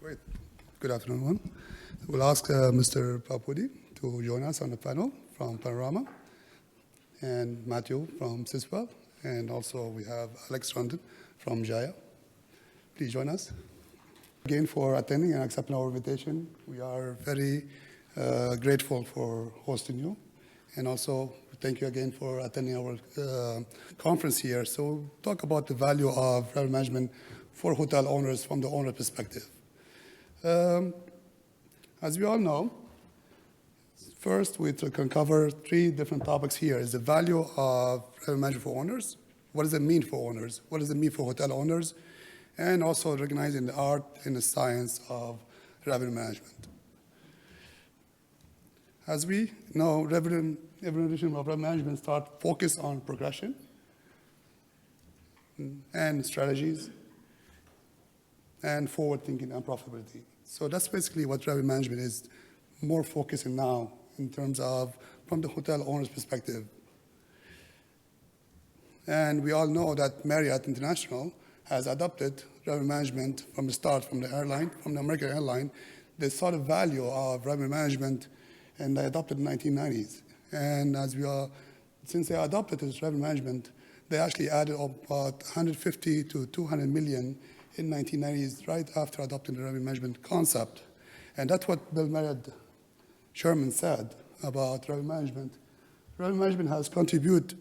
Great. Good afternoon, everyone. We'll ask Mr. Budi to join us on the panel from Panorama, and Matthew from Siswell, and also we have Alex Rondon from Jaya. Please join us. Again, for attending and accepting our invitation. We are very grateful for hosting you, and also thank you again for attending our conference here. So we'll talk about the value of revenue management for hotel owners from the owner perspective. As we all know, first we can cover three different topics here. Is the value of revenue management for owners, what does it mean for owners, what does it mean for hotel owners, and also recognizing the art and the science of revenue management. As we know, evolution of revenue management start focus on progression and strategies and forward thinking and profitability. So that's basically what revenue management is more focusing now in terms of from the hotel owner's perspective. And we all know that Marriott International has adopted revenue management from the start, from the airline, from the American airline. They saw the value of revenue management and they adopted in the 1990s. And as we are, since they adopted this revenue management, they actually added about 150 to 200 million in 1990s, right after adopting the revenue management concept. And that's what Bill Marriott Sherman said about revenue management. Revenue management has contributed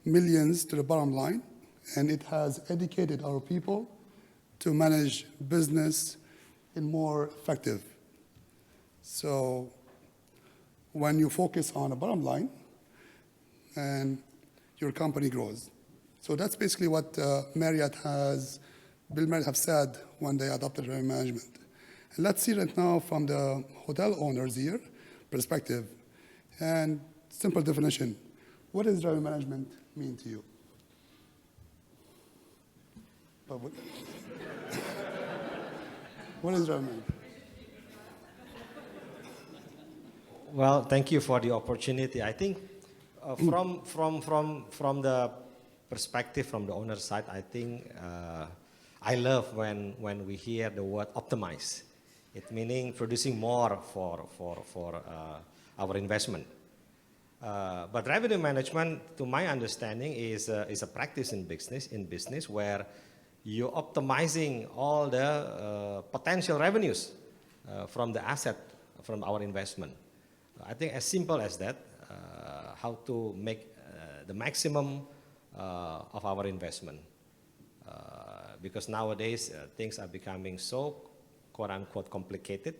millions to the bottom line, and it has educated our people to manage business in more effective. So when you focus on the bottom line, and your company grows. So that's basically what Bill Marriott have said when they adopted revenue management. And let's see right now from the hotel owners here perspective. And simple definition, what does revenue management mean to you? What is revenue management? Well, thank you for the opportunity. I think from the perspective from the owner side, I think I love when we hear the word optimize. It meaning producing more for our investment. But revenue management, to my understanding, is a practice in business where you're optimizing all the potential revenues from the asset from our investment. I think as simple as that, how to make the maximum of our investment. Because nowadays things are becoming so quote-unquote complicated.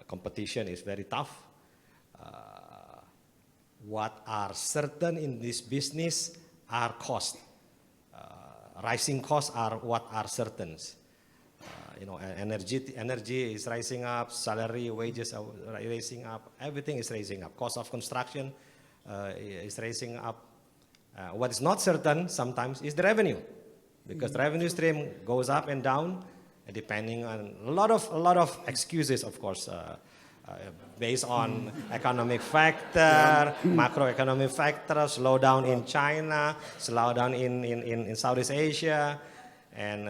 Competition is very tough. What are certain in this business are costs. Rising costs are what are certain. Energy is rising up, salary, wages are rising up, everything is rising up. Cost of construction is rising up. What is not certain sometimes is the revenue, because the revenue stream goes up and down, depending on a lot of excuses, of course, based on economic factor, macroeconomic factor, slowdown in China, slowdown in Southeast Asia, and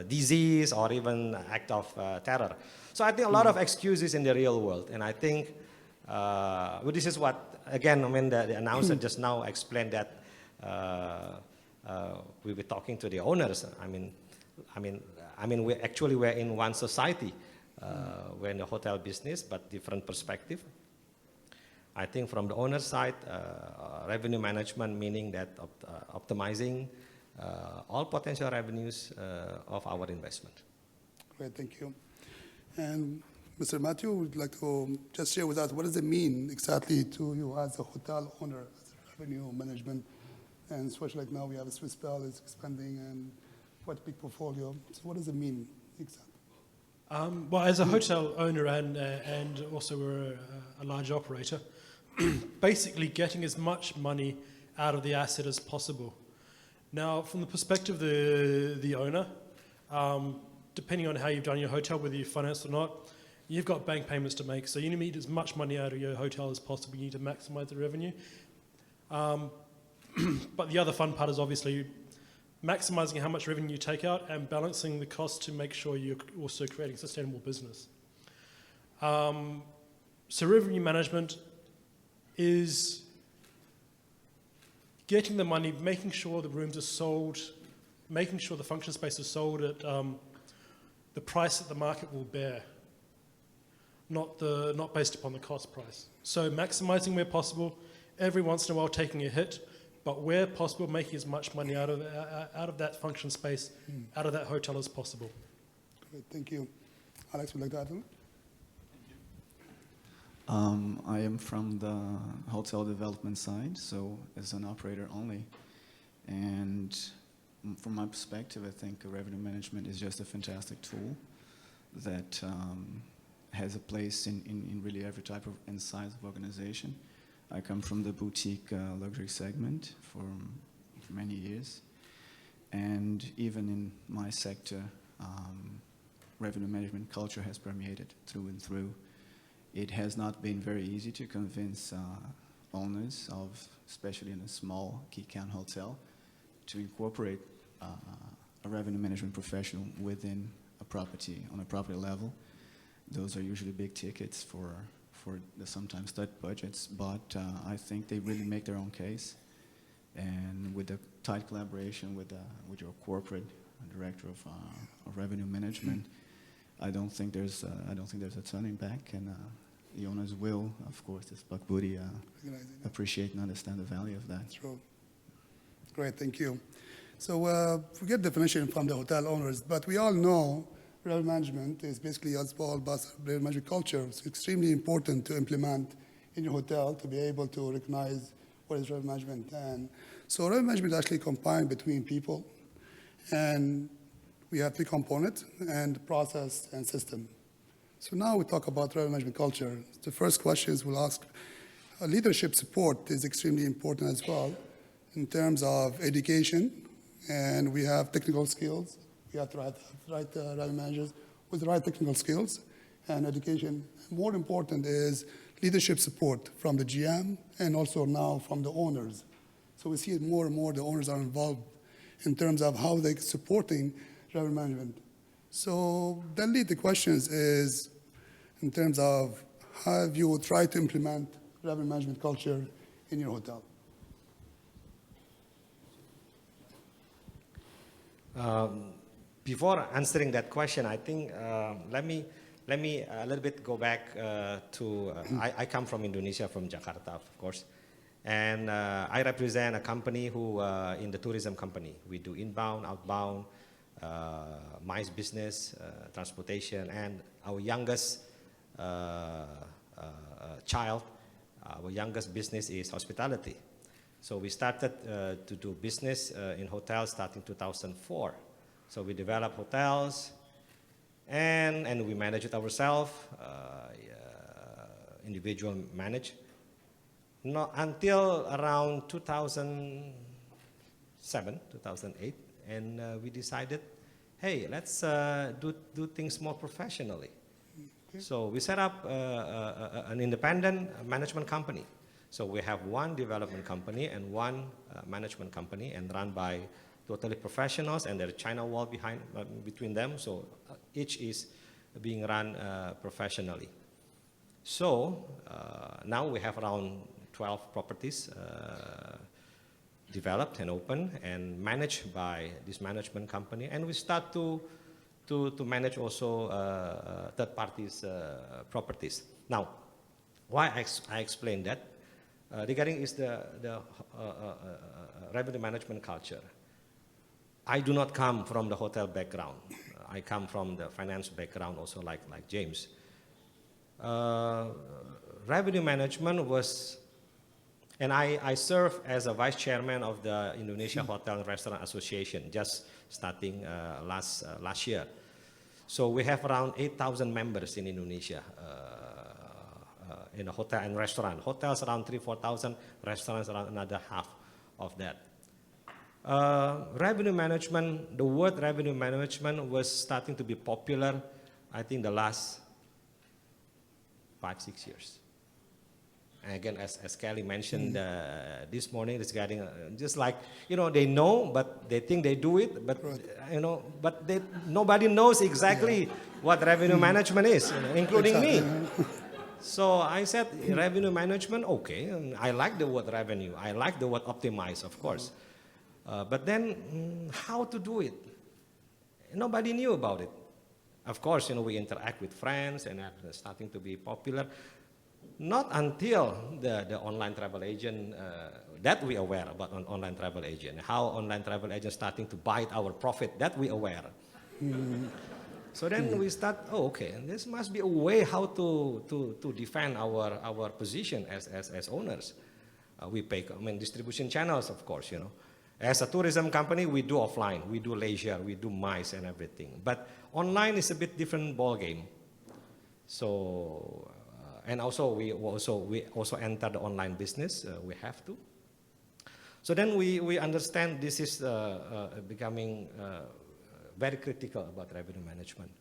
disease or even act of terror. So I think a lot of excuses in the real world, and I think this is what. Again, when the announcer just now explained that we were talking to the owners. We're in one society. We're in the hotel business, but different perspective. I think from the owner side, revenue management meaning that optimizing all potential revenues of our investment. Great, thank you. And Mr. Matthew, would like to just share with us what does it mean exactly to you as a hotel owner, as revenue management, and especially like now we have a Swiss Bell is expanding and quite a big portfolio. So what does it mean exactly? Well, as a hotel owner and also we're a large operator, basically getting as much money out of the asset as possible. Now, from the perspective of the owner, depending on how you've done your hotel, whether you financed or not, you've got bank payments to make, so you need as much money out of your hotel as possible. You need to maximize the revenue. But the other fun part is obviously maximizing how much revenue you take out and balancing the cost to make sure you're also creating sustainable business. So revenue management is getting the money, making sure the rooms are sold, making sure the function space is sold at the price that the market will bear, not based upon the cost price. So maximizing where possible, every once in a while taking a hit, but where possible, making as much money out of that function space, out of that hotel as possible. Great, thank you. Alex, would you like to add something? I am from the hotel development side, so as an operator only. And from my perspective, I think revenue management is just a fantastic tool that has a place in really every type of and size of organization. I come from the boutique luxury segment for many years. And even in my sector, revenue management culture has permeated through and through. It has not been very easy to convince owners of, especially in a small key count hotel, to incorporate a revenue management professional within a property, on a property level. Those are usually big tickets for the sometimes tight budgets, but I think they really make their own case. And with the tight collaboration with your corporate director of revenue management, I don't think there's a turning back, and the owners will, of course, as Budi appreciate and understand the value of that. True. Great, thank you. So we get definition from the hotel owners, but we all know revenue management is basically, as Paul Bass, revenue management culture. It's extremely important to implement in your hotel to be able to recognize what is revenue management. And so revenue management is actually combined between people, and we have three components, and process and system. So now we talk about revenue management culture. The first questions we'll ask, leadership support is extremely important as well in terms of education, and we have technical skills. We have to have right revenue managers with the right technical skills and education. More important is leadership support from the GM and also now from the owners. So we see it more and more the owners are involved in terms of how they're supporting revenue management. So then the questions is in terms of how have you tried to implement revenue management culture in your hotel? Before answering that question, I think let me a little bit go back to, I come from Indonesia, from Jakarta, of course. And I represent a company who, in the tourism company, we do inbound, outbound, MICE business, transportation, and our youngest child, our youngest business is hospitality. So we started to do business in hotels starting 2004. So we develop hotels, and we manage it ourselves, individual manage. Not until around 2007, 2008, and we decided, hey, let's do things more professionally. Okay. So we set up an independent management company. So we have one development company and one management company, and run by totally professionals, and there's a China wall between them. So each is being run professionally. So now we have around 12 properties developed and open and managed by this management company, and we start to manage also third parties' properties. Now, why I explain that regarding is the revenue management culture. I do not come from the hotel background. I come from the finance background also, like James. Revenue management was, and I serve as a vice chairman of the Indonesia Hotel and Restaurant Association, just starting last year. So we have around 8,000 members in Indonesia in a hotel and restaurant. Hotels around 3,000-4,000, restaurants around another half of that. Revenue management, the word revenue management was starting to be popular, I think, the last 5-6 years. And again, as Kelly mentioned this morning, it's getting just like, you know, they know, but they think they do it, but you know, but nobody knows exactly what revenue management is, you know, including me. So I said, revenue management, okay. And I like the word revenue. I like the word optimize, of course. But then, how to do it? Nobody knew about it. Of course, you know, we interact with friends and starting to be popular. Not until the online travel agent, that we aware about online travel agent, how online travel agent starting to bite our profit, that we aware. So then we start, oh, okay, this must be a way how to defend our position as owners. We pay, I mean, distribution channels, of course, you know. As a tourism company, we do offline, we do leisure, we do MICE and everything. But online is a bit different ball game. So, and also we also enter the online business. We have to. So then we understand this is becoming very critical about revenue management.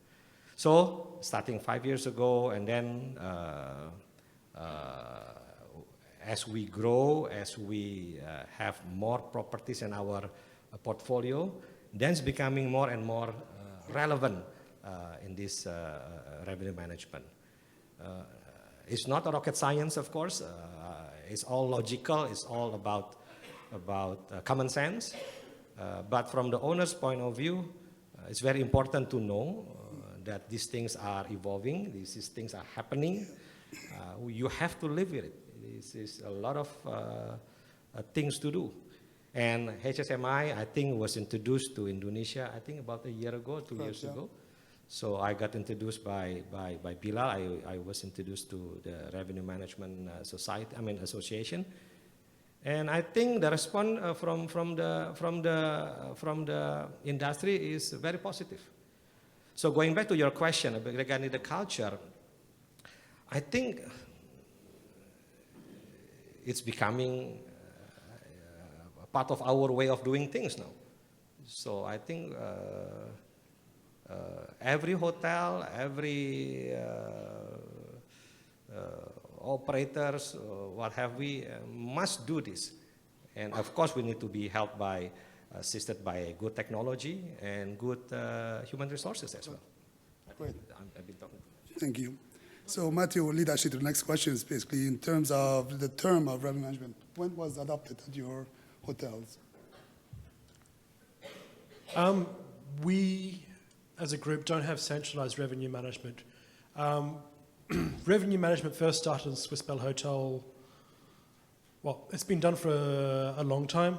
So starting 5 years ago, and then as we grow, as we have more properties in our portfolio, then it's becoming more and more relevant in this revenue management. It's not a rocket science, of course. It's all logical. It's all about common sense. But from the owner's point of view, it's very important to know that these things are evolving. These things are happening. You have to live with it. This is a lot of things to do. And HSMAI, I think, was introduced to Indonesia, I think about a year ago, 2 years ago. So I got introduced by Bilal. I was introduced to the Revenue Management Association. And I think the response from the industry is very positive. So going back to your question regarding the culture, I think it's becoming a part of our way of doing things now. So I think every hotel, every operators, what have we, must do this. And of course, we need to be helped by, assisted by good technology and good human resources as well. Great. I've been talking. Thank you. So Matthew will lead actually to the next question, is basically in terms of the term of revenue management. When was adopted at your hotels? We, as a group, don't have centralized revenue management. Revenue management first started in Swiss Belhotel. Well, it's been done for a long time.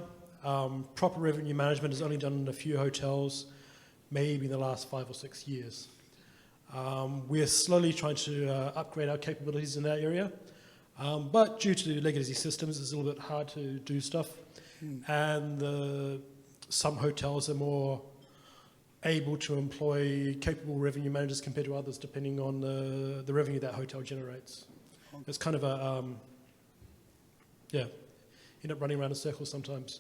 Proper revenue management is only done in a few hotels, maybe in the last 5 or 6 years. We are slowly trying to upgrade our capabilities in that area, but due to legacy systems, it's a little bit hard to do stuff. And some hotels are more able to employ capable revenue managers compared to others, depending on the revenue that hotel generates. It's kind of a, end up running around in circles sometimes.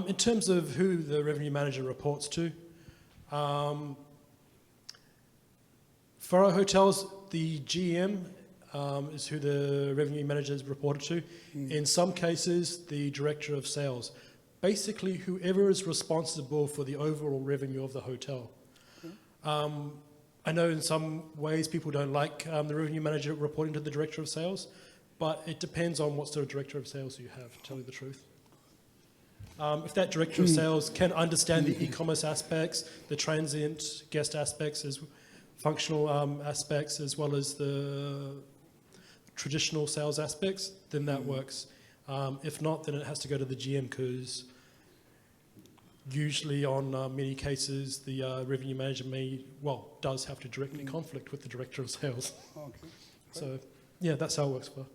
In terms of who the revenue manager reports to, for our hotels, the GM is who the revenue manager is reported to. In some cases, the director of sales. Basically, whoever is responsible for the overall revenue of the hotel. I know in some ways people don't like the revenue manager reporting to the director of sales, but it depends on what sort of director of sales you have, to tell you the truth. If that director of sales can understand the e-commerce aspects, the transient guest aspects, as functional aspects, as well as the traditional sales aspects, then that works. If not, then it has to go to the GM, because usually on many cases, the revenue manager does have to directly conflict with the director of sales. Okay. So, yeah, that's how it works for.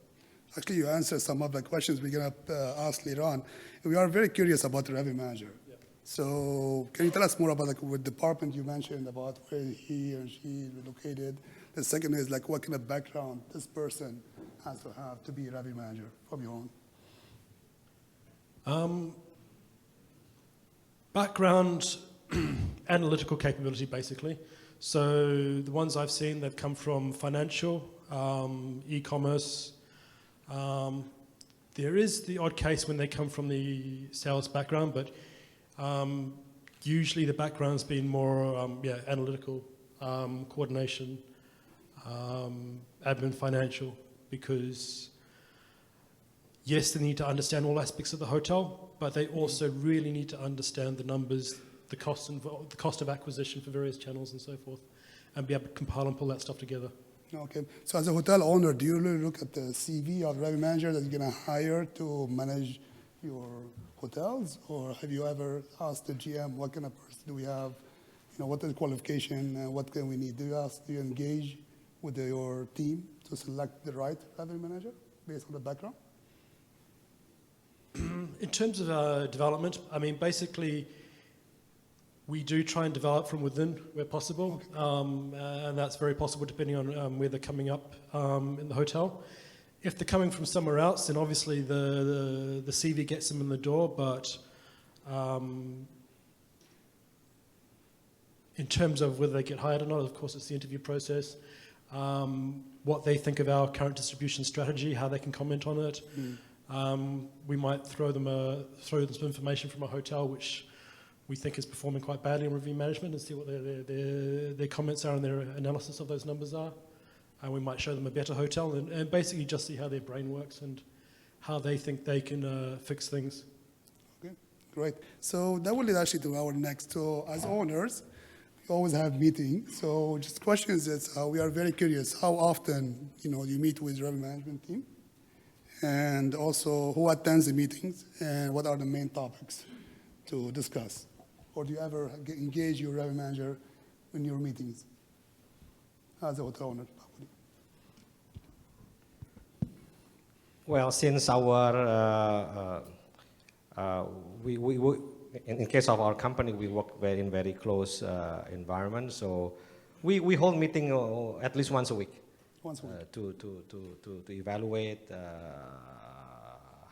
Actually, you answered some of the questions we're going to ask later on. We are very curious about the revenue manager. Yeah. So can you tell us more about what department you mentioned, about where he or she is located? The second is what kind of background this person has to have to be a revenue manager from your own? Background, analytical capability, basically. So the ones I've seen that come from financial, e-commerce, There is the odd case when they come from the sales background, but usually the background's been more analytical, coordination, admin, financial, because yes, they need to understand all aspects of the hotel, but they also really need to understand the numbers, the cost involved, the cost of acquisition for various channels and so forth, and be able to compile and pull that stuff together. Okay. So as a hotel owner, do you really look at the CV of the revenue manager that you're going to hire to manage your hotels? Or have you ever asked the GM, what kind of person do we have? You know, what is the qualification? What can we need? Do you engage with your team to select the right revenue manager based on the background? In terms of development, I mean, basically, we do try and develop from within where possible, and that's very possible depending on where they're coming up in the hotel. If they're coming from somewhere else, then obviously the CV gets them in the door, but in terms of whether they get hired or not, of course, it's the interview process. What they think of our current distribution strategy, how they can comment on it. We might throw them some information from a hotel which we think is performing quite badly in review management and see what their comments are and their analysis of those numbers are. And we might show them a better hotel and basically just see how their brain works and how they think they can fix things. Okay, great. So that will lead actually to our next. So as owners, we always have meetings. So just questions is we are very curious how often you meet with the revenue management team, and also who attends the meetings and what are the main topics to discuss. Or do you ever engage your revenue manager in your meetings as a hotel owner? Well, since our in case of our company, we work in very close environment. So we hold meeting at least once a week. Once a week. To evaluate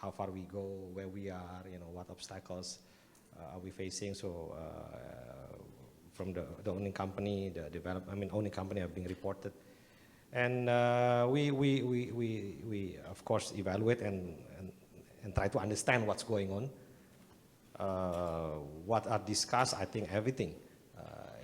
how far we go, where we are, what obstacles are we facing. So from the owning company, owning company are being reported. And we of course evaluate and try to understand what's going on. What are discussed, I think everything,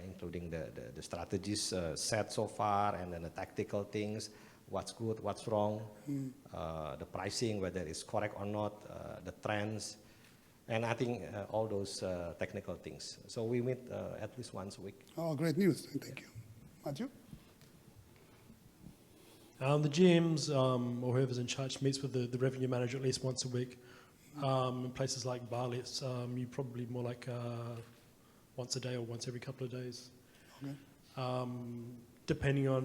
including the strategies set so far, and then the tactical things, what's good, what's wrong, the pricing, whether it's correct or not, the trends, and I think all those technical things. So we meet at least once a week. Oh, great news. Thank you. Matthew? The GMs or whoever's in charge meets with the revenue manager at least once a week. In places like Bali, it's you probably more like once a day or once every couple of days. Okay. Depending on,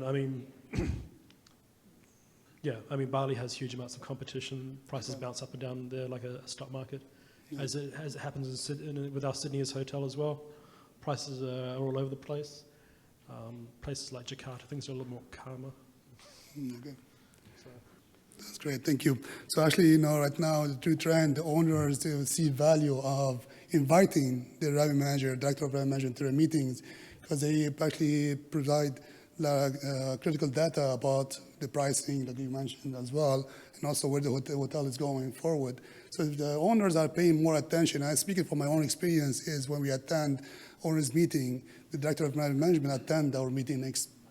Bali has huge amounts of competition. Prices bounce up and down there like a stock market, as it happens with our Sydney's hotel as well. Prices are all over the place. Places like Jakarta, things are a little more calmer. Okay. That's great, thank you. So actually, right now, the true trend, the owners, they see value of inviting the revenue manager, director of revenue management to their meetings, because they actually provide critical data about the pricing that you mentioned as well, and also where the hotel is going forward. So if the owners are paying more attention, I speak from my own experience, is when we attend owners meeting, the director of revenue management attend our meeting,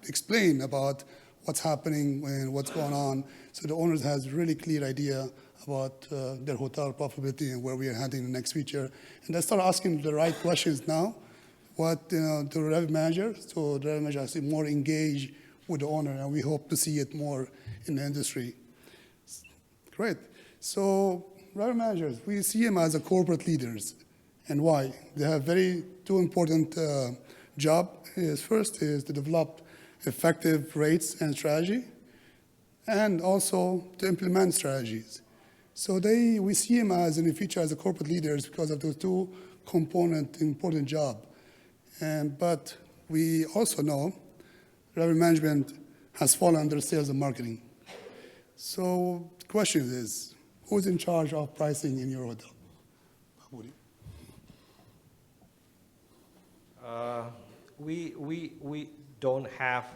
explain about what's happening and what's going on. So the owners has really clear idea about their hotel profitability and where we are heading in the next future. And they start asking the right questions now, what to the revenue manager, so the revenue manager is more engaged with the owner, and we hope to see it more in the industry. Great. So revenue managers, we see them as a corporate leaders. And why? They have two important job. First is to develop effective rates and strategy, and also to implement strategies. So we see them as in the future as a corporate leaders because of those two important job. But we also know revenue management has fallen under sales and marketing. So the question is, who's in charge of pricing in your hotel? Budi. We don't have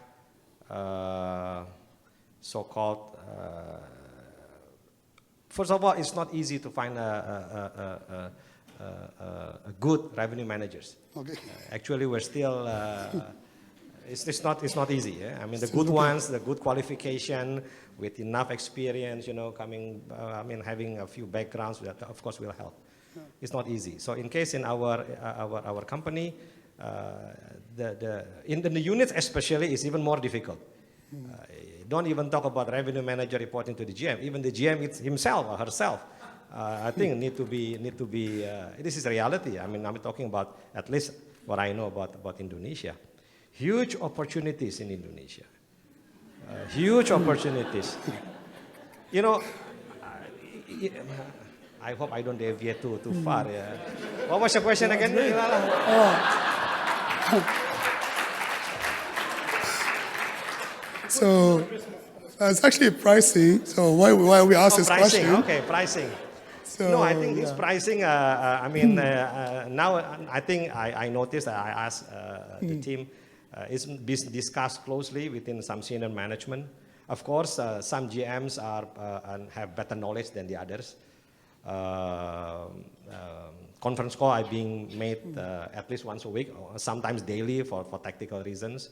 so-called first of all, it's not easy to find a good revenue managers. Okay. Actually, we're still, it's not easy. Yeah? I mean, the good ones, the good qualification with enough experience, you know, coming, having a few backgrounds, that of course will help. Yeah. It's not easy. So in case in our company, in the units especially, it's even more difficult. Don't even talk about revenue manager reporting to the GM. Even the GM himself or herself, I think need to be. This is reality. I mean, I'm talking about at least what I know about Indonesia. Huge opportunities in Indonesia. Huge opportunities. You know, I hope I don't deviate too far. Yeah. What was your question again? So it's actually pricing. So why we ask this pricing. question? Okay, pricing. So, no, I think this pricing. Now I think I noticed. I asked the team. It's discussed closely within some senior management. Of course, some GMs and have better knowledge than the others. Conference call are being made at least once a week, or sometimes daily for tactical reasons.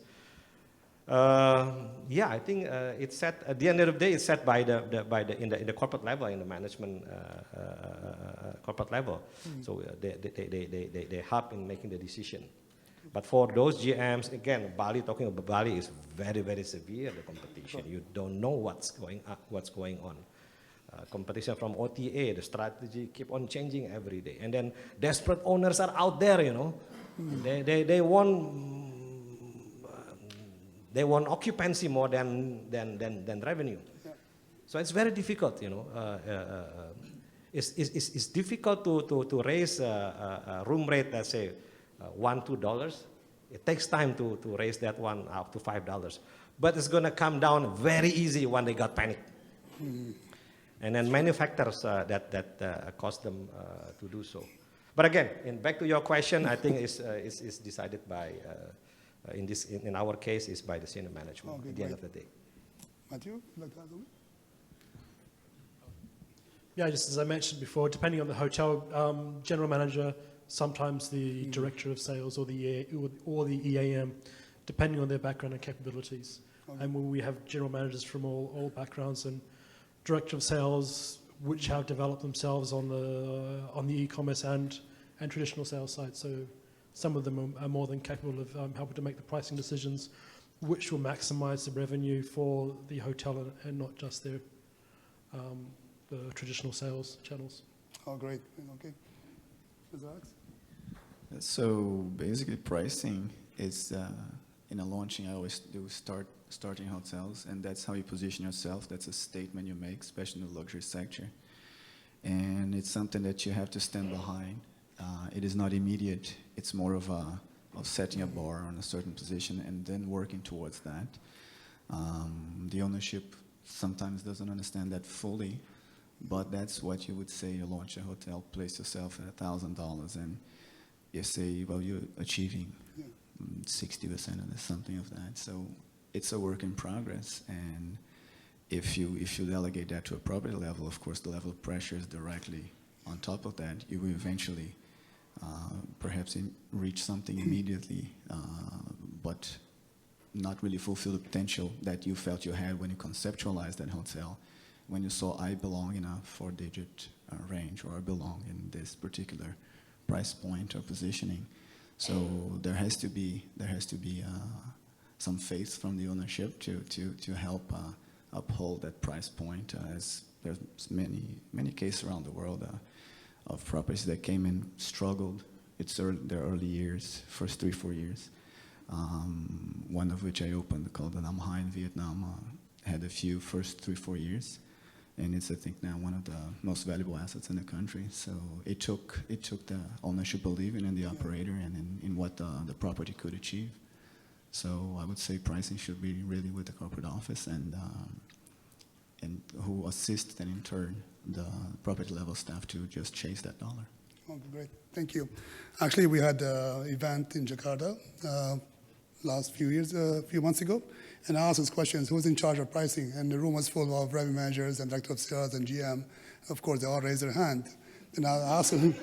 Yeah, I think it's set at the end of the day. It's set by in the corporate level, in the management corporate level. So they help in making the decision. But for those GMs, again, talking about Bali is very, very severe, the competition. Sure. You don't know what's going on. Competition from OTA, the strategy keep on changing every day. And then desperate owners are out there, you know. They want occupancy more than revenue. Yeah. So it's very difficult, you know. It's difficult to raise a room rate, let's say, $1-2. It takes time to raise that one up to $5. But it's going to come down very easy when they got panic. And then many factors that cause them to do so. But again, back to your question, I think it's decided by, in our case, is by the senior management at the end of the day. Matthew, would you like to add something? Yeah, just as I mentioned before, depending on the hotel, general manager, sometimes the director of sales or the EAM, depending on their background and capabilities. Okay. And we have general managers from all backgrounds, and director of sales which have developed themselves on the e-commerce and traditional sales side. So some of them are more than capable of helping to make the pricing decisions, which will maximize the revenue for the hotel and not just the traditional sales channels. Oh, great. Okay. Mr. Alex? So basically pricing is, in a launching, I always do starting hotels, and that's how you position yourself. That's a statement you make, especially in the luxury sector. And it's something that you have to stand behind. It is not immediate. It's more of setting a bar on a certain position and then working towards that. The ownership sometimes doesn't understand that fully, but that's what you would say. You launch a hotel, place yourself at $1,000, and you say, well, you're achieving 60% of something of that. So it's a work in progress, and if you delegate that to a property level, of course, the level of pressure is directly on top of that. You will eventually perhaps reach something immediately, but not really fulfill the potential that you felt you had when you conceptualized that hotel, when you saw I belong in a 4-digit range, or I belong in this particular price point or positioning. So there has to be some faith from the ownership to help uphold that price point, as there's many cases around the world of properties that came in, struggled. It's their early years, first 3-4 years. One of which I opened called the Nam Ha in Vietnam, had a few first 3-4 years, and it's, I think, now one of the most valuable assets in the country. So it took the ownership believing in the operator and in what the property could achieve. So I would say pricing should be really with the corporate office and who assist, and in turn the property level staff to just chase that dollar. Okay, great. Thank you. Actually, we had an event in Jakarta last few months ago, and I asked these questions: who's in charge of pricing? And the room was full of revenue managers and director of sales and GM. Of course, they all raised their hand. Then I asked them.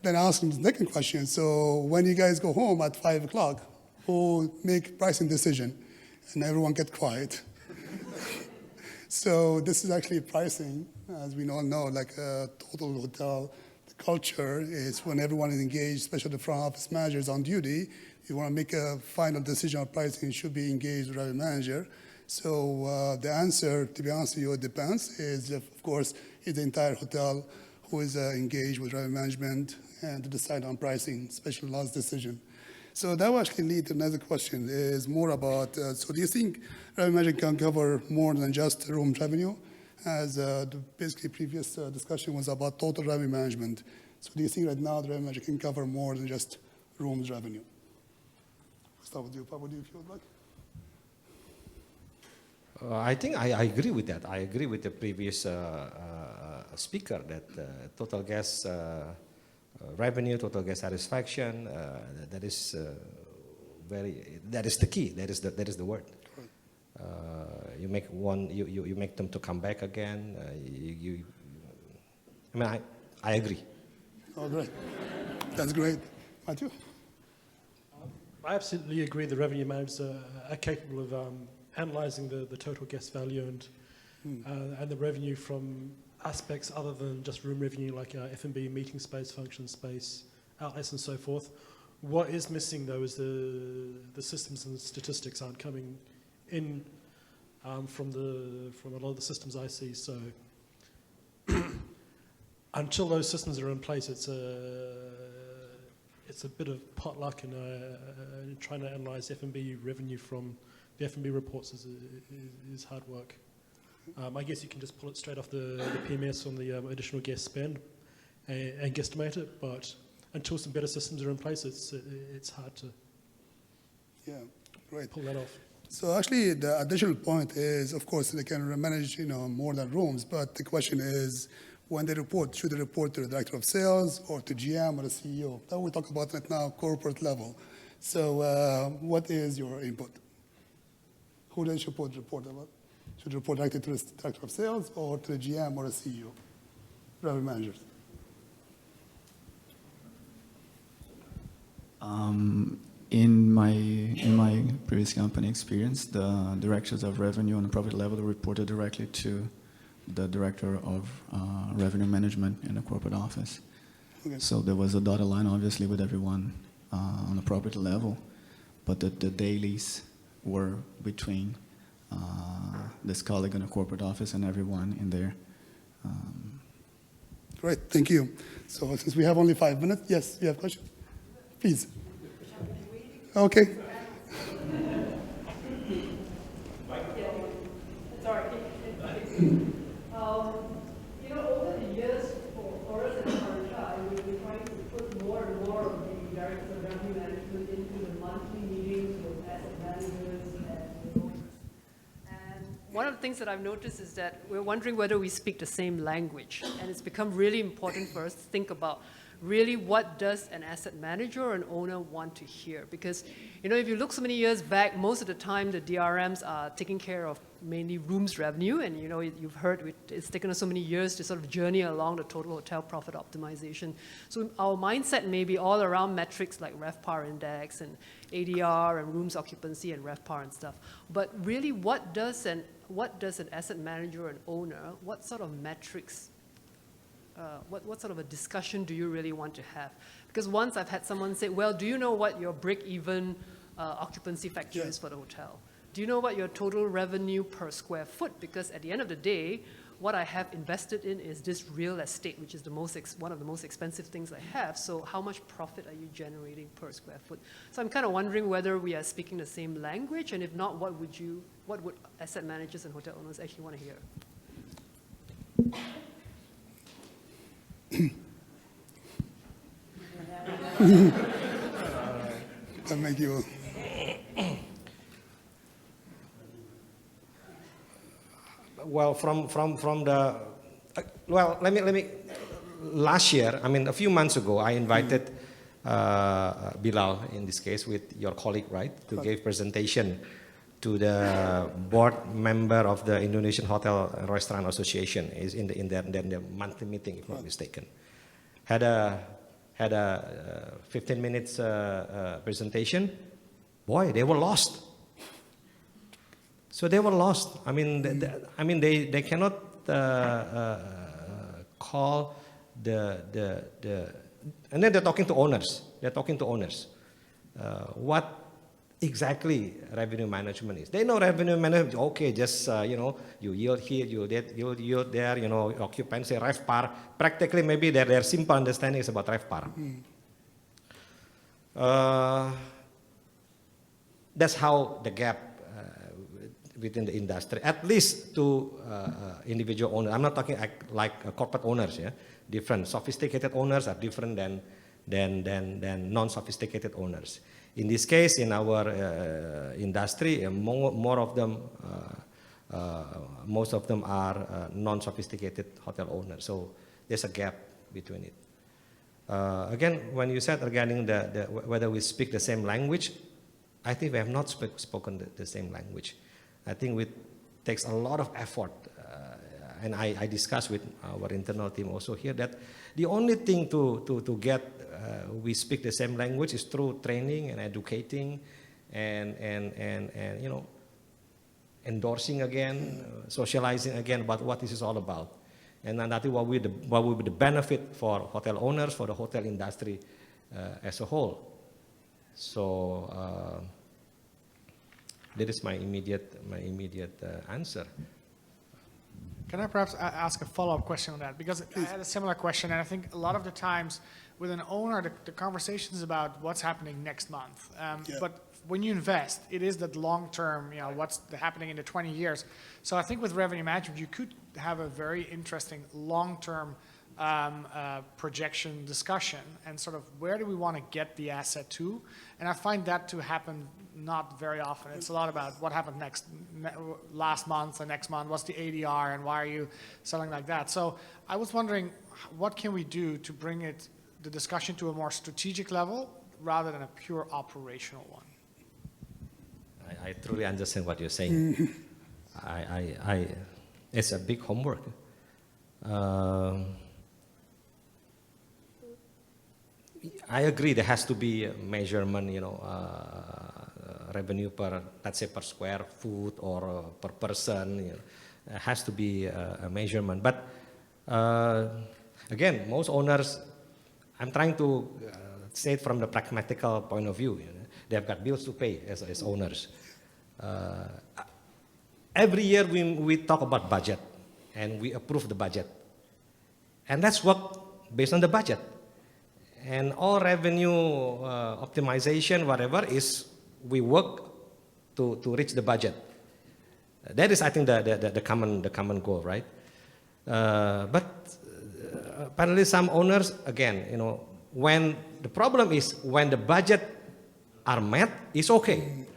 Then I asked them the second question: so when you guys go home at 5 o'clock, who make pricing decision? And everyone get quiet. So this is actually pricing, as we all know, like a total hotel. The culture is when everyone is engaged, especially the front office managers on duty. You want to make a final decision on pricing, should be engaged with the revenue manager. So the answer, to be honest with you, it depends. Is of course is the entire hotel who is engaged with revenue management and to decide on pricing, especially last decision. So that will actually lead to another question, is more about, so do you think revenue management can cover more than just room revenue? As the basically previous discussion was about total revenue management. So do you think right now the revenue manager can cover more than just rooms revenue? I'll start with you, Budi, if you would like. I think I agree with that. I agree with the previous speaker that total guest revenue, total guest satisfaction, that is the key. That is the word. You make you make them to come back again. I mean, I agree. Oh, great. That's great. Matthew? I absolutely agree. The revenue managers are capable of analyzing the total guest value and the revenue from aspects other than just room revenue, like F&B, meeting space, function space, outlets, and so forth. What is missing, though, is the systems and statistics aren't coming in from a lot of the systems I see. So until those systems are in place, it's a bit of potluck, and trying to analyze F&B revenue from the F&B reports is hard work. I guess you can just pull it straight off the PMS on the additional guest spend and guesstimate it, but until some better systems are in place, it's hard to pull that off. So actually, the additional point is, of course, they can manage more than rooms, but the question is, when they report, should they report to the director of sales or to GM or the CEO? That we talk about right now, corporate level. So what is your input? Who they should report about? Should report directly to the director of sales or to the GM or the CEO, revenue managers? In my previous company experience, the directors of revenue on the profit level reported directly to the director of revenue management in the corporate office. Okay. So there was a dotted line, obviously, with everyone on the profit level, but the dailies were between this colleague in the corporate office and everyone in there. Great, thank you. So since we have only 5 minutes, yes, you have a question? Please. Okay. Over the years, for us at ROC, we've been trying to put more and more of the directors of revenue management into the monthly meetings with asset managers and owners. And one of the things that I've noticed is that we're wondering whether we speak the same language. And it's become really important for us to think about really what does an asset manager or an owner want to hear? Because, if you look so many years back, most of the time the DRMs are taking care of mainly rooms revenue, and you've heard it's taken us so many years to sort of journey along the total hotel profit optimization. So our mindset may be all around metrics like RevPAR index and ADR and rooms occupancy and RevPAR and stuff. But really, what does an asset manager or an owner, what sort of metrics, what sort of a discussion do you really want to have? Because once I've had someone say, well, do you know what your break-even occupancy factor is for the hotel? Do you know what your total revenue per square foot? Because at the end of the day, what I have invested in is this real estate, which is one of the most expensive things I have. So how much profit are you generating per square foot? So I'm kind of wondering whether we are speaking the same language, and if not, what would asset managers and hotel owners actually want to hear? Thank you. Well, from the let me last year, a few months ago, I invited Bilal, in this case, with your colleague, right, to give presentation to the board member of the Indonesian Hotel and Restaurant Association, is in their monthly meeting, if not mistaken. Had a 15 minutes presentation. Boy, they were lost. So they were lost. I mean, they cannot call and then they're talking to owners. What exactly revenue management is? They know revenue management. Okay, just you yield here, you yield there. Occupancy, RevPAR. Practically, maybe their simple understanding is about RevPAR. That's how the gap within the industry, at least to individual owners. I'm not talking like corporate owners. Yeah, different. Sophisticated owners are different than non-sophisticated owners. In this case, in our industry, more of them, most of them are non-sophisticated hotel owners. So there's a gap between it. Again, when you said regarding whether we speak the same language, I think we have not spoken the same language. I think it takes a lot of effort, and I discussed with our internal team also here that the only thing to get we speak the same language is through training and educating, and endorsing again, socializing again about what this is all about, and I think what will be the benefit for hotel owners, for the hotel industry as a whole. So. That is my immediate answer. Can I perhaps ask a follow-up question on that? Because I had a similar question, and I think a lot of the times with an owner, the conversation is about what's happening next month. But when you invest, it is that long-term, what's happening in the 20 years. So I think with revenue management, you could have a very interesting long-term projection discussion and sort of where do we want to get the asset to. And I find that to happen not very often. It's a lot about what happened last month and next month, what's the ADR and why are you selling like that. So I was wondering, what can we do to bring the discussion to a more strategic level rather than a pure operational one? I truly understand what you're saying. It's a big homework. I agree there has to be a measurement, revenue per, let's say, per square foot or per person. It has to be a measurement. But again, most owners, I'm trying to say it from the pragmatical point of view. They've got bills to pay as owners. Every year we talk about budget and we approve the budget. And let's work based on the budget. And all revenue optimization, whatever, is we work to reach the budget. That is, I think, the common goal, right? But apparently, some owners, again, when the problem is when the budget are met, it's okay.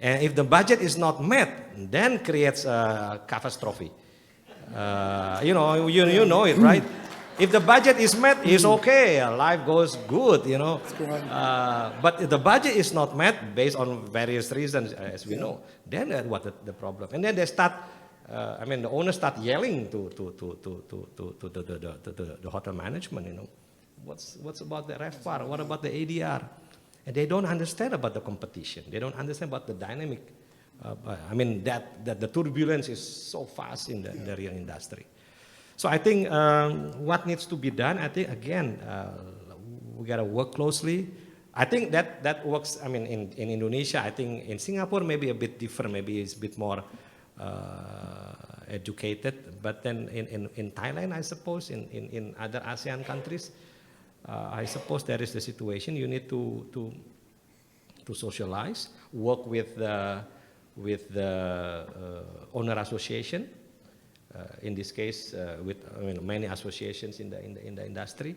And if the budget is not met, then creates a catastrophe. You know it, right? If the budget is met, it's okay. Life goes good, But if the budget is not met based on various reasons, as we know, then what the problem? And then they start. The owners start yelling to the hotel management. What's about the RevPAR? What about the ADR? And they don't understand about the competition. They don't understand about the dynamic. That the turbulence is so fast in the real industry. So I think what needs to be done, I think, again, we got to work closely. I think that works, in Indonesia. I think in Singapore, maybe a bit different. Maybe it's a bit more educated. But then in Thailand, I suppose, in other ASEAN countries, I suppose there is the situation. You need to socialize, work with the owner association. In this case, with many associations in the industry,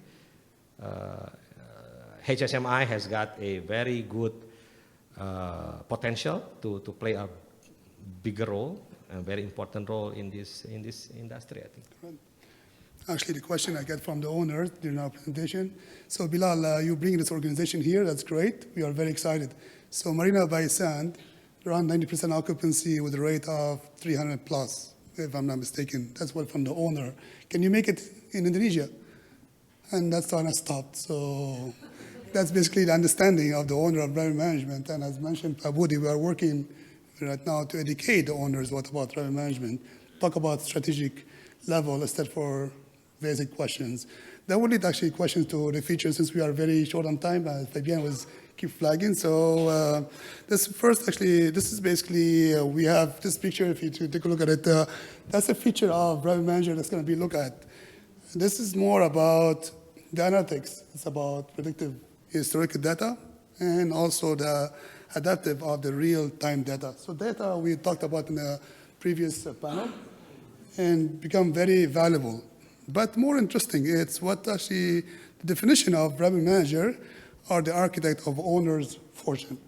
HSMAI has got a very good potential to play a bigger role, a very important role in this industry, I think. actually the question I get from the owners during our presentation. So Bilal, you bring this organization here, that's great. We are very excited. So Marina Bay Sand, around 90% occupancy with a rate of 300 plus, if I'm not mistaken. That's what from the owner. Can you make it in Indonesia? And that's when I stopped. So that's basically the understanding of the owner of revenue management. And as mentioned by Budi, we are working right now to educate the owners what about revenue management, talk about strategic level instead for basic questions. That would lead actually questions to the future since we are very short on time, as Fabian was keep flagging. So this is basically, we have this picture, if you take a look at it, that's a feature of revenue manager that's going to be looked at. This is more about the analytics. It's about predictive historical data and also the adaptive of the real-time data. So data we talked about in the previous panel and become very valuable. But more interesting, it's what actually the definition of revenue manager are the architect of owner's fortune.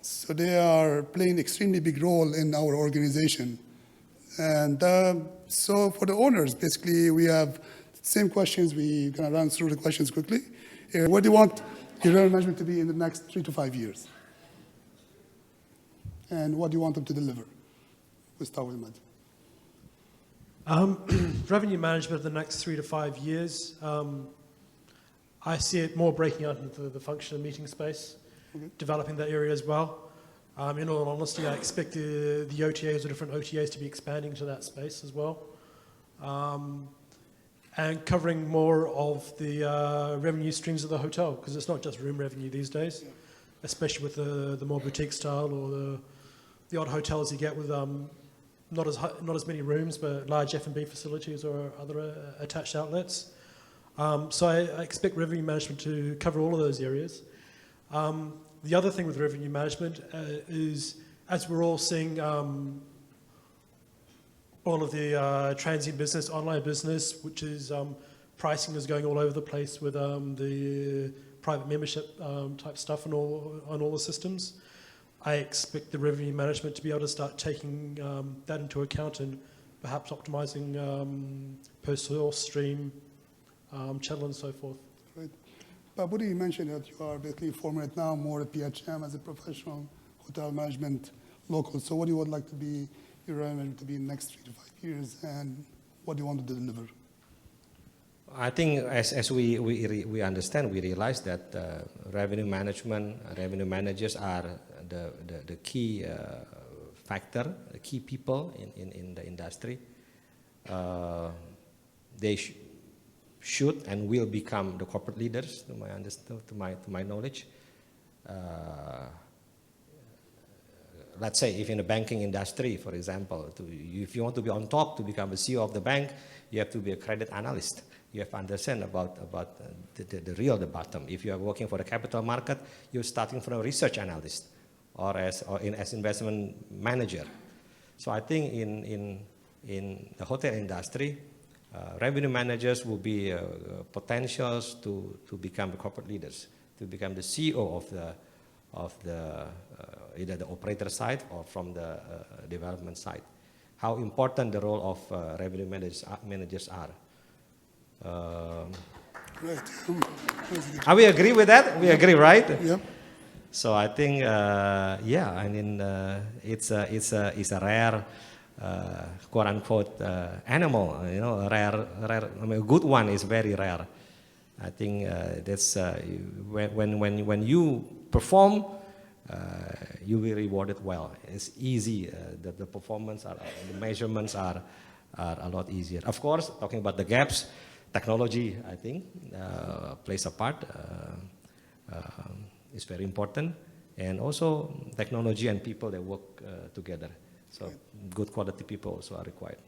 So they are playing extremely big role in our organization. And so for the owners, basically, we have same questions. We're going to run through the questions quickly. What do you want your revenue management to be in the next 3 to 5 years? And what do you want them to deliver? We'll start with Matt. Revenue management in the next 3 to 5 years. I see it more breaking out into the function of meeting space, developing that area as well. In all honesty, I expect the OTAs or different OTAs to be expanding to that space as well. And covering more of the revenue streams of the hotel, because it's not just room revenue these days, especially with the more boutique style or the odd hotels you get with not as many rooms, but large F&B facilities or other attached outlets. So I expect revenue management to cover all of those areas. The other thing with revenue management is, as we're all seeing all of the transient business, online business, which is pricing is going all over the place with the private membership type stuff on all the systems. I expect the revenue management to be able to start taking that into account and perhaps optimizing per source stream, channel and so forth. Great. But Budi, you mentioned that you are basically forming it now more at PHM as a professional hotel management local. So what do you would like to be your revenue management to be in the next 3 to 5 years, and what do you want to deliver? I think as we understand, we realize that revenue management, revenue managers are the key factor, the key people in the industry. They should and will become the corporate leaders, to my knowledge. Let's say if in the banking industry, for example, if you want to be on top to become a CEO of the bank, you have to be a credit analyst. You have to understand about the bottom. If you are working for the capital market, you're starting from a research analyst or as investment manager. So I think in the hotel industry, revenue managers will be potentials to become the corporate leaders, to become the CEO of the either the operator side or from the development side. How important the role of revenue managers are. Great. We agree with that? We agree, right? Yep. So I think, I mean, it's a rare, quote unquote, animal. You know, a rare. I mean, a good one is very rare. I think that's when you perform, you will be rewarded well. It's easy. The performance, the measurements are a lot easier. Of course, talking about the gaps, technology, I think, plays a part. It's very important, and also technology and people that work together. So good quality people also are required.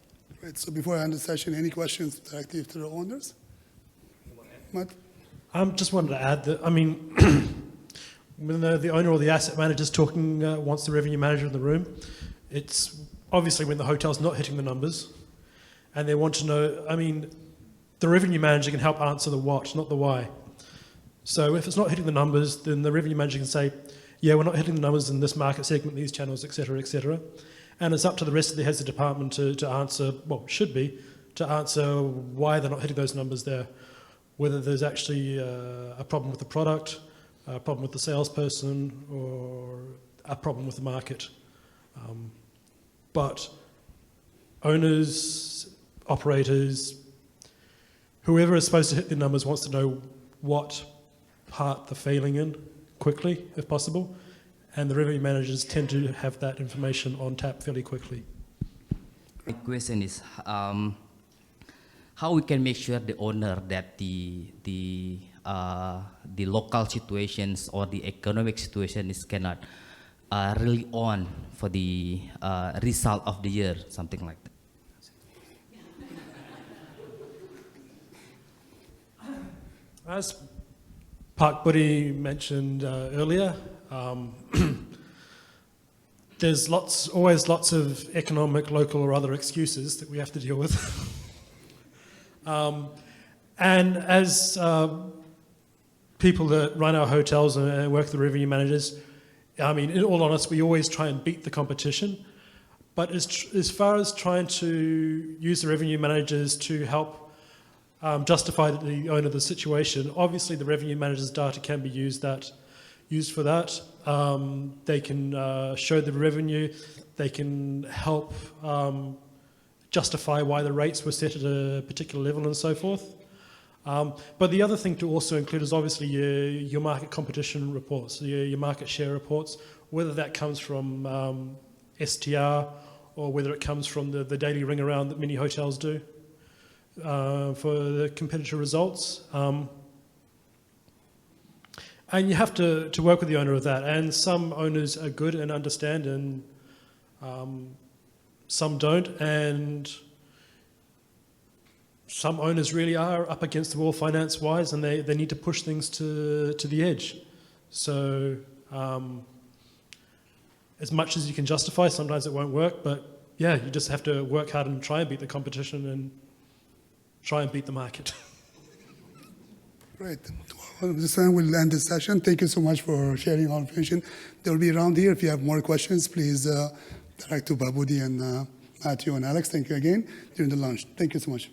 Great. So before I end the session, any questions directly to the owners? Matt? Just wanted to add that, I mean, when the owner or the asset manager is talking, wants the revenue manager in the room, it's obviously when the hotel's not hitting the numbers, and they want to know, I mean, the revenue manager can help answer the what, not the why. So if it's not hitting the numbers, then the revenue manager can say, yeah, we're not hitting the numbers in this market segment, these channels, et cetera, et cetera. And it's up to the rest of the heads of department to answer, well, should be, to answer why they're not hitting those numbers there, whether there's actually a problem with the product, a problem with the salesperson, or a problem with the market. But owners, operators, whoever is supposed to hit the numbers wants to know what part they're failing in quickly, if possible, and the revenue managers tend to have that information on tap fairly quickly. My question is how we can make sure the owner that the local situations or the economic situation is cannot really on for the result of the year, something like that. As Pak Budi mentioned earlier, there's always lots of economic, local, or other excuses that we have to deal with. And as people that run our hotels and work with the revenue managers, I mean, in all honesty, we always try and beat the competition. But as far as trying to use the revenue managers to help justify the owner of the situation, obviously the revenue managers' data can be used for that. They can show the revenue. They can help justify why the rates were set at a particular level and so forth. But the other thing to also include is obviously your market competition reports, your market share reports, whether that comes from STR or whether it comes from the daily ring around that many hotels do for the competitor results. And you have to work with the owner of that. And some owners are good and understand, and some don't. And some owners really are up against the wall finance-wise, and they need to push things to the edge. So as much as you can justify, sometimes it won't work. But yeah, you just have to work hard and try and beat the competition and try and beat the market. Great. Well, this time we'll end this session. Thank you so much for sharing all information. They'll be around here. If you have more questions, please direct to Budi and Matthew and Alex. Thank you again during the lunch. Thank you so much.